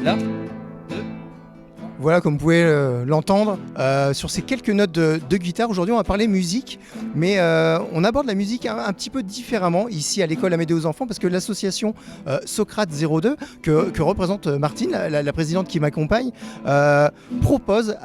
Là. Voilà, comme vous pouvez l'entendre, sur ces quelques notes de guitare, aujourd'hui on va parler musique, mais on aborde la musique un petit peu différemment ici à l'école Amédée aux enfants, parce que l'association Socrate 02, que représente Martine, la présidente qui m'accompagne, propose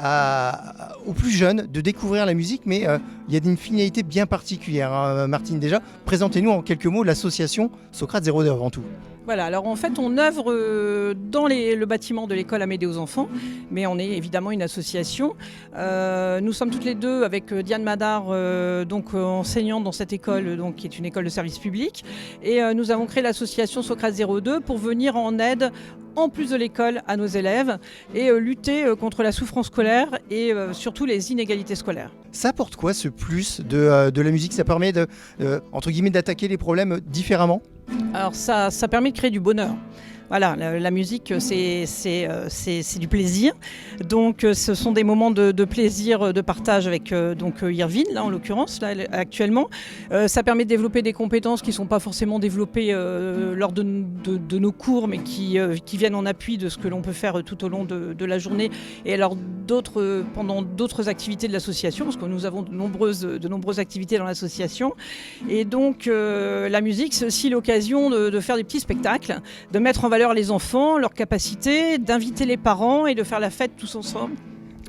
aux plus jeunes de découvrir la musique, mais il y a une finalité bien particulière. Hein. Martine, déjà, présentez-nous en quelques mots l'association Socrate 02 avant tout. Voilà, alors en fait on œuvre dans le bâtiment de l'école Amédée aux enfants, mais on est évidemment une association. Nous sommes toutes les deux avec Diane Madar, enseignante dans cette école, qui est une école de service public. Et nous avons créé l'association Socrate 02 pour venir en aide, en plus de l'école, à nos élèves et lutter contre la souffrance scolaire et surtout les inégalités scolaires. Ça apporte quoi ce plus de la musique? Ça permet entre guillemets d'attaquer les problèmes différemment? Alors ça permet de créer du bonheur. Voilà, la musique, c'est du plaisir. Donc, ce sont des moments de plaisir, de partage avec Irvine, là en l'occurrence, là, actuellement. Ça permet de développer des compétences qui ne sont pas forcément développées lors de nos cours, mais qui viennent en appui de ce que l'on peut faire tout au long de la journée et alors pendant d'autres activités de l'association, parce que nous avons de nombreuses activités dans l'association. Et donc, la musique, c'est aussi l'occasion de faire des petits spectacles, de mettre en valeur les enfants, leurs capacités, d'inviter les parents et de faire la fête tous ensemble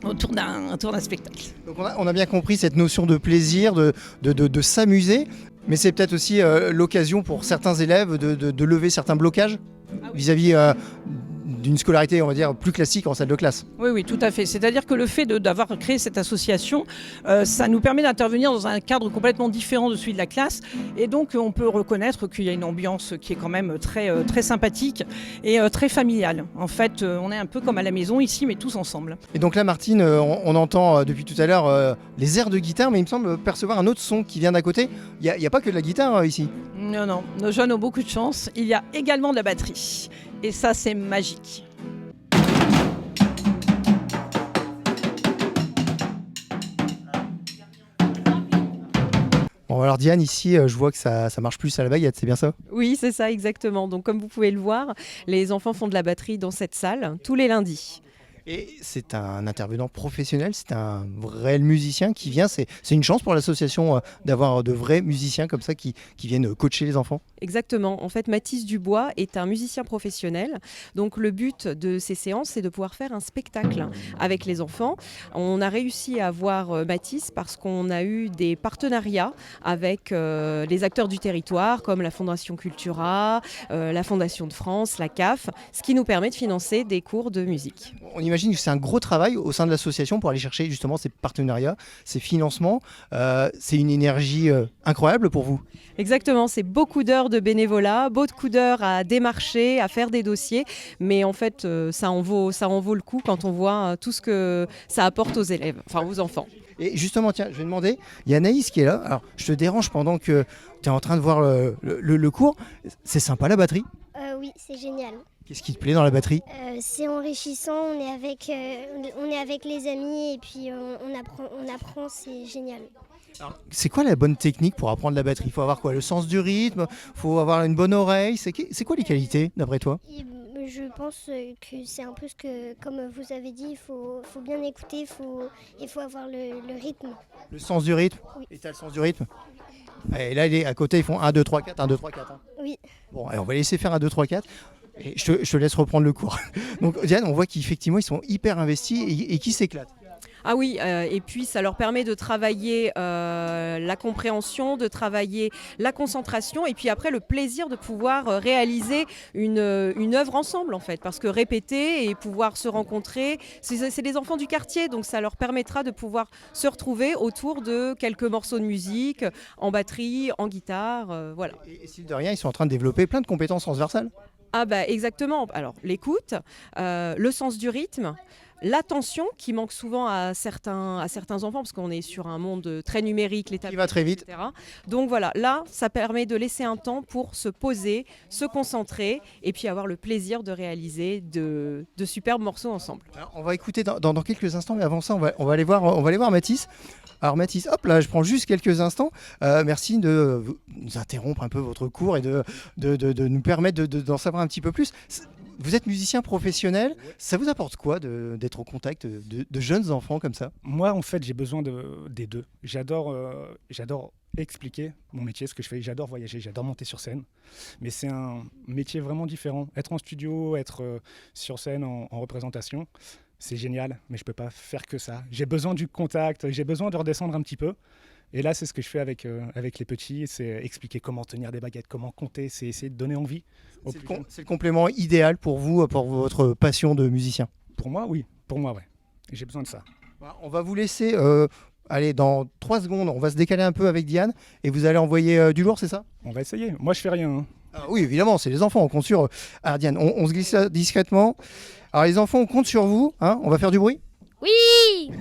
autour d'un spectacle. Donc on a bien compris cette notion de plaisir, de s'amuser, mais c'est peut-être aussi l'occasion pour certains élèves de lever certains blocages vis-à-vis d'une scolarité, on va dire, plus classique en salle de classe. Oui, tout à fait. C'est-à-dire que le fait d'avoir créé cette association, ça nous permet d'intervenir dans un cadre complètement différent de celui de la classe. Et donc, on peut reconnaître qu'il y a une ambiance qui est quand même très sympathique et très familiale. En fait, on est un peu comme à la maison ici, mais tous ensemble. Et donc là, Martine, on entend depuis tout à l'heure les airs de guitare, mais il me semble percevoir un autre son qui vient d'à côté. Il n'y a pas que de la guitare ici. Non, nos jeunes ont beaucoup de chance. Il y a également de la batterie. Et ça, c'est magique. Bon, alors Diane, ici, je vois que ça marche plus à la baguette, c'est bien ça? Oui, c'est ça, exactement. Donc, comme vous pouvez le voir, les enfants font de la batterie dans cette salle tous les lundis. Et c'est un intervenant professionnel, c'est un vrai musicien qui vient. C'est une chance pour l'association d'avoir de vrais musiciens comme ça qui viennent coacher les enfants. Exactement. En fait, Mathis Dubois est un musicien professionnel. Donc, le but de ces séances, c'est de pouvoir faire un spectacle avec les enfants. On a réussi à avoir Mathis parce qu'on a eu des partenariats avec les acteurs du territoire, comme la Fondation Cultura, la Fondation de France, la CAF, ce qui nous permet de financer des cours de musique. On imagine que c'est un gros travail au sein de l'association pour aller chercher justement ces partenariats, ces financements. C'est une énergie incroyable pour vous. Exactement, c'est beaucoup d'heures de bénévolat, beaucoup d'heures à démarcher, à faire des dossiers, mais en fait ça en vaut le coup quand on voit tout ce que ça apporte aux élèves, enfin aux enfants. Et justement, tiens, je vais demander, il y a Anaïs qui est là. Alors, je te dérange pendant que tu es en train de voir le cours. C'est sympa la batterie? Oui, c'est génial. Qu'est-ce qui te plaît dans la batterie? C'est enrichissant, on est avec les amis et puis on apprend, c'est génial. Alors, c'est quoi la bonne technique pour apprendre la batterie? Il faut avoir quoi? Le sens du rythme? Il faut avoir une bonne oreille? C'est quoi les qualités d'après toi? Je pense que c'est un peu comme vous avez dit, il faut bien écouter, il faut avoir le rythme. Le sens du rythme? Oui. Et tu as le sens du rythme? Et là, à côté, ils font 1, 2, 3, 4, 1, 2, 3, 4. Hein. Oui. Bon, allez, on va laisser faire 1, 2, 3, 4. Et je te laisse reprendre le cours. Donc, Diane, on voit qu'effectivement, ils sont hyper investis et qui s'éclatent. Ah oui, et puis ça leur permet de travailler la compréhension, de travailler la concentration et puis après le plaisir de pouvoir réaliser une œuvre ensemble en fait. Parce que répéter et pouvoir se rencontrer, c'est des enfants du quartier, donc ça leur permettra de pouvoir se retrouver autour de quelques morceaux de musique, en batterie, en guitare, voilà. Et s'il de rien, ils sont en train de développer plein de compétences transversales. Ah bah exactement, alors l'écoute, le sens du rythme, l'attention qui manque souvent à certains enfants parce qu'on est sur un monde très numérique, les tablettes, va très vite. etc. Donc voilà, là, ça permet de laisser un temps pour se poser, se concentrer et puis avoir le plaisir de réaliser de superbes morceaux ensemble. Alors, on va écouter dans quelques instants, mais avant ça, on va aller voir Mathis. Alors Mathis, hop là, je prends juste quelques instants. Merci de nous interrompre un peu votre cours et de nous permettre d'en savoir un petit peu plus. Vous êtes musicien professionnel, ça vous apporte quoi d'être au contact de jeunes enfants comme ça? Moi, en fait, j'ai besoin des deux. J'adore expliquer mon métier, ce que je fais. J'adore voyager, j'adore monter sur scène. Mais c'est un métier vraiment différent. Être en studio, être sur scène en représentation, c'est génial, mais je ne peux pas faire que ça. J'ai besoin du contact, j'ai besoin de redescendre un petit peu. Et là, c'est ce que je fais avec les petits, c'est expliquer comment tenir des baguettes, comment compter, c'est essayer de donner envie aux plus jeunes. C'est le complément idéal pour vous, pour votre passion de musicien. Pour moi, oui. Pour moi, ouais. J'ai besoin de ça. On va vous laisser, allez, dans 3 secondes, on va se décaler un peu avec Diane et vous allez envoyer du lourd, c'est ça? On va essayer. Moi, je fais rien. Hein. Ah oui, évidemment, c'est les enfants, on compte sur... Alors Diane, on se glisse là discrètement. Alors les enfants, on compte sur vous, hein, on va faire du bruit? Oui.